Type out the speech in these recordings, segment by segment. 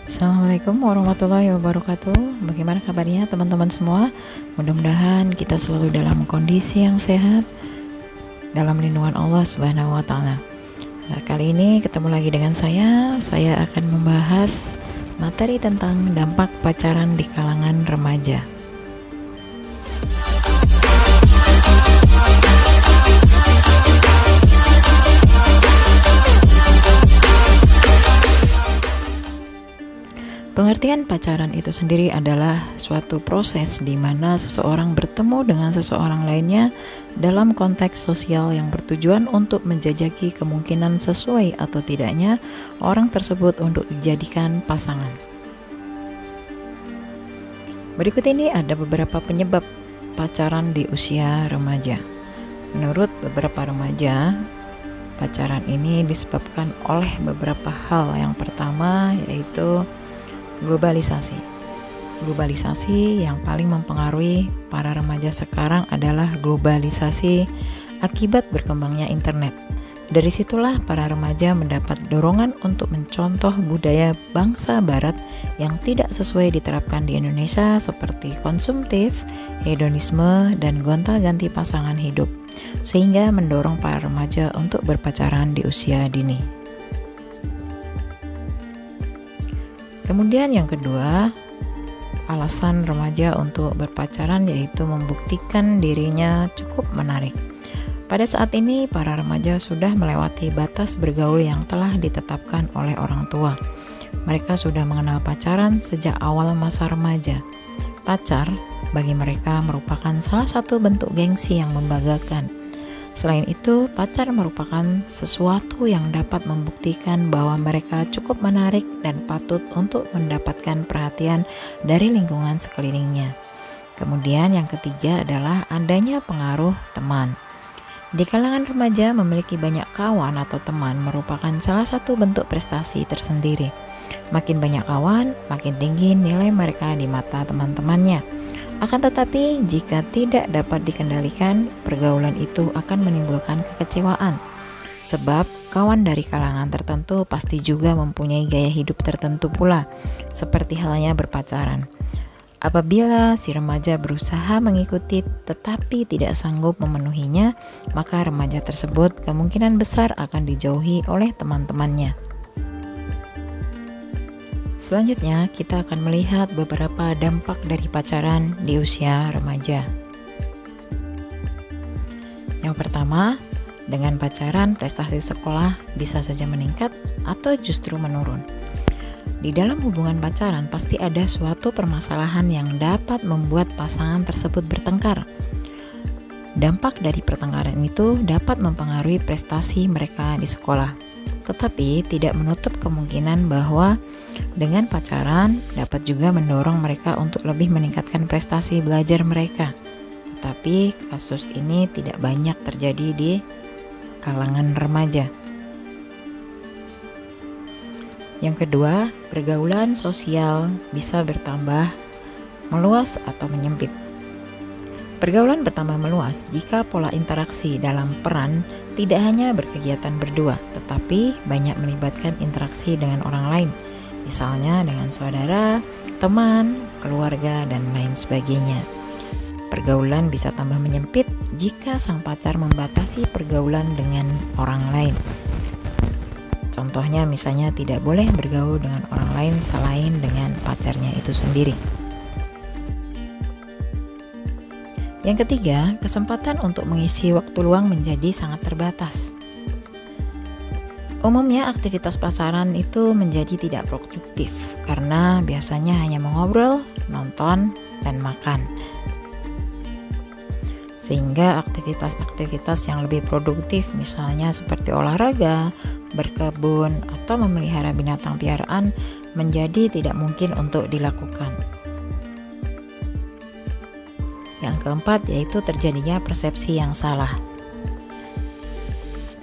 Assalamualaikum warahmatullahi wabarakatuh. Bagaimana kabarnya teman-teman semua? Mudah-mudahan kita selalu dalam kondisi yang sehat, dalam lindungan Allah Subhanahu wa Ta'ala. Kali ini ketemu lagi dengan saya akan membahas materi tentang dampak pacaran di kalangan remaja. Pengertian pacaran itu sendiri adalah suatu proses di mana seseorang bertemu dengan seseorang lainnya dalam konteks sosial yang bertujuan untuk menjajaki kemungkinan sesuai atau tidaknya orang tersebut untuk dijadikan pasangan. Berikut ini ada beberapa penyebab pacaran di usia remaja. Menurut beberapa remaja, pacaran ini disebabkan oleh beberapa hal. Yang pertama yaitu globalisasi. Globalisasi yang paling mempengaruhi para remaja sekarang adalah globalisasi akibat berkembangnya internet. Dari situlah para remaja mendapat dorongan untuk mencontoh budaya bangsa barat yang tidak sesuai diterapkan di Indonesia seperti konsumtif, hedonisme, dan gonta-ganti pasangan hidup, sehingga mendorong para remaja untuk berpacaran di usia dini. Kemudian yang kedua, alasan remaja untuk berpacaran yaitu membuktikan dirinya cukup menarik. Pada saat ini, para remaja sudah melewati batas bergaul yang telah ditetapkan oleh orang tua. Mereka sudah mengenal pacaran sejak awal masa remaja. Pacar bagi mereka merupakan salah satu bentuk gengsi yang membanggakan. Selain itu, pacar merupakan sesuatu yang dapat membuktikan bahwa mereka cukup menarik dan patut untuk mendapatkan perhatian dari lingkungan sekelilingnya. Kemudian yang ketiga adalah adanya pengaruh teman. Di kalangan remaja, memiliki banyak kawan atau teman merupakan salah satu bentuk prestasi tersendiri. Makin banyak kawan, makin tinggi nilai mereka di mata teman-temannya. Akan tetapi, jika tidak dapat dikendalikan, pergaulan itu akan menimbulkan kekecewaan. Sebab, kawan dari kalangan tertentu pasti juga mempunyai gaya hidup tertentu pula, seperti halnya berpacaran. Apabila si remaja berusaha mengikuti tetapi tidak sanggup memenuhinya, maka remaja tersebut kemungkinan besar akan dijauhi oleh teman-temannya. Selanjutnya, kita akan melihat beberapa dampak dari pacaran di usia remaja. Yang pertama, dengan pacaran, prestasi sekolah bisa saja meningkat atau justru menurun. Di dalam hubungan pacaran, pasti ada suatu permasalahan yang dapat membuat pasangan tersebut bertengkar. Dampak dari pertengkaran itu dapat mempengaruhi prestasi mereka di sekolah. Tetapi tidak menutup kemungkinan bahwa dengan pacaran dapat juga mendorong mereka untuk lebih meningkatkan prestasi belajar mereka. Tetapi kasus ini tidak banyak terjadi di kalangan remaja. Yang kedua, pergaulan sosial bisa bertambah meluas atau menyempit. Pergaulan bertambah meluas jika pola interaksi dalam peran tidak hanya berkegiatan berdua, tetapi banyak melibatkan interaksi dengan orang lain, misalnya dengan saudara, teman, keluarga, dan lain sebagainya. Pergaulan bisa tambah menyempit jika sang pacar membatasi pergaulan dengan orang lain. Contohnya misalnya tidak boleh bergaul dengan orang lain selain dengan pacarnya itu sendiri. Yang ketiga, kesempatan untuk mengisi waktu luang menjadi sangat terbatas. Umumnya aktivitas pacaran itu menjadi tidak produktif karena biasanya hanya mengobrol, nonton, dan makan. Sehingga aktivitas-aktivitas yang lebih produktif misalnya seperti olahraga, berkebun, atau memelihara binatang piaraan menjadi tidak mungkin untuk dilakukan. Yang keempat yaitu terjadinya persepsi yang salah.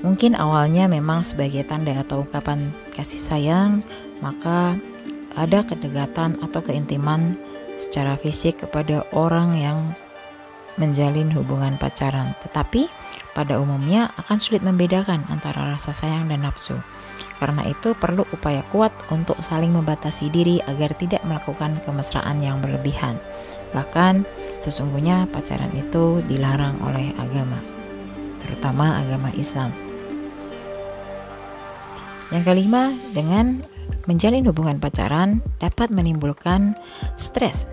Mungkin awalnya memang sebagai tanda atau ungkapan kasih sayang, maka ada kedekatan atau keintiman secara fisik kepada orang yang menjalin hubungan pacaran. Tetapi pada umumnya akan sulit membedakan antara rasa sayang dan nafsu. Karena itu perlu upaya kuat untuk saling membatasi diri agar tidak melakukan kemesraan yang berlebihan. Bahkan sesungguhnya pacaran itu dilarang oleh agama, terutama agama Islam. Yang kelima, dengan menjalin hubungan pacaran dapat menimbulkan stres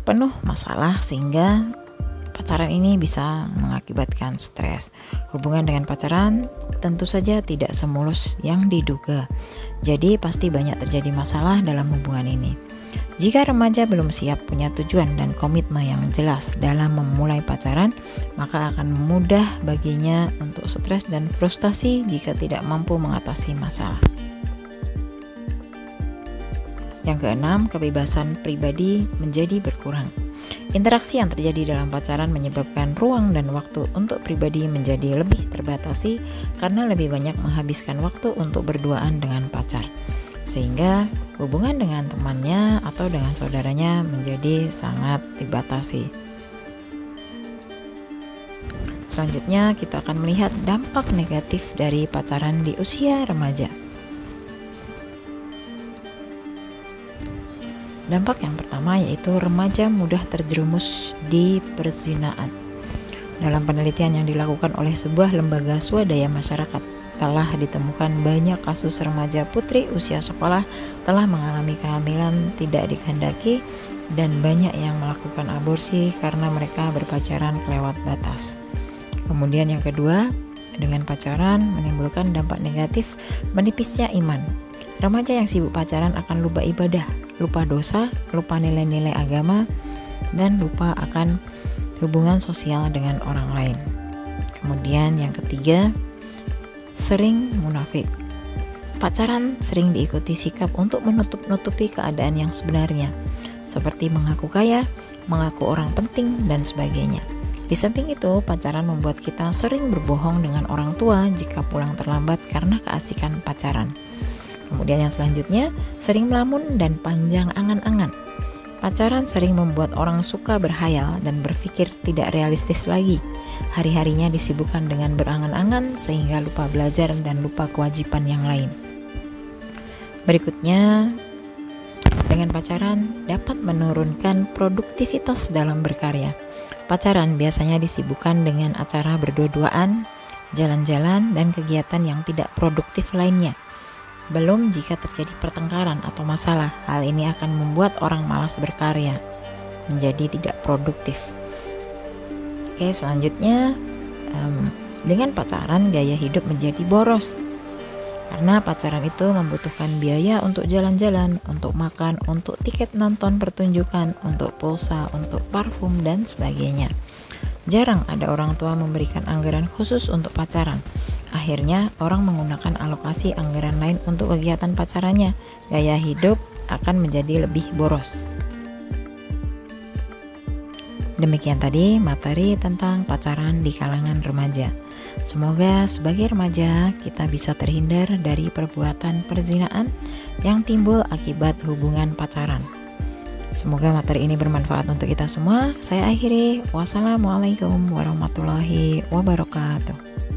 penuh masalah sehingga pacaran ini bisa mengakibatkan stres. Hubungan dengan pacaran tentu saja tidak semulus yang diduga. Jadi pasti banyak terjadi masalah dalam hubungan ini. Jika remaja belum siap punya tujuan dan komitmen yang jelas dalam memulai pacaran, maka akan mudah baginya untuk stres dan frustasi jika tidak mampu mengatasi masalah. Yang keenam, kebebasan pribadi menjadi berkurang. Interaksi yang terjadi dalam pacaran menyebabkan ruang dan waktu untuk pribadi menjadi lebih terbatasi karena lebih banyak menghabiskan waktu untuk berduaan dengan pacar. Sehingga hubungan dengan temannya atau dengan saudaranya menjadi sangat dibatasi. Selanjutnya kita akan melihat dampak negatif dari pacaran di usia remaja. Dampak yang pertama yaitu remaja mudah terjerumus di perzinaan. Dalam penelitian yang dilakukan oleh sebuah lembaga swadaya masyarakat, telah ditemukan banyak kasus remaja putri usia sekolah telah mengalami kehamilan tidak dikehendaki dan banyak yang melakukan aborsi karena mereka berpacaran kelewat batas. Kemudian yang kedua, dengan pacaran menimbulkan dampak negatif menipisnya iman. Remaja yang sibuk pacaran akan lupa ibadah, lupa dosa, lupa nilai-nilai agama, dan lupa akan hubungan sosial dengan orang lain. Kemudian yang ketiga, sering munafik. Pacaran sering diikuti sikap untuk menutup-nutupi keadaan yang sebenarnya, seperti mengaku kaya, mengaku orang penting, dan sebagainya. Di samping itu, pacaran membuat kita sering berbohong dengan orang tua jika pulang terlambat karena keasikan pacaran. Kemudian yang selanjutnya, sering melamun dan panjang angan-angan. Pacaran sering membuat orang suka berhayal dan berpikir tidak realistis lagi. Hari-harinya disibukkan dengan berangan-angan sehingga lupa belajar dan lupa kewajiban yang lain. Berikutnya, dengan pacaran dapat menurunkan produktivitas dalam berkarya. Pacaran biasanya disibukkan dengan acara berdua-duaan, jalan-jalan, dan kegiatan yang tidak produktif lainnya. Belum jika terjadi pertengkaran atau masalah, hal ini akan membuat orang malas berkarya, menjadi tidak produktif. Oke, selanjutnya dengan pacaran gaya hidup menjadi boros. Karena pacaran itu membutuhkan biaya untuk jalan-jalan, untuk makan, untuk tiket nonton pertunjukan, untuk pulsa, untuk parfum, dan sebagainya. Jarang ada orang tua memberikan anggaran khusus untuk pacaran. Akhirnya orang menggunakan alokasi anggaran lain untuk kegiatan pacarannya. Gaya hidup akan menjadi lebih boros. Demikian tadi materi tentang pacaran di kalangan remaja. Semoga sebagai remaja kita bisa terhindar dari perbuatan perzinaan yang timbul akibat hubungan pacaran. Semoga materi ini bermanfaat untuk kita semua. Saya akhiri. Wassalamualaikum warahmatullahi wabarakatuh.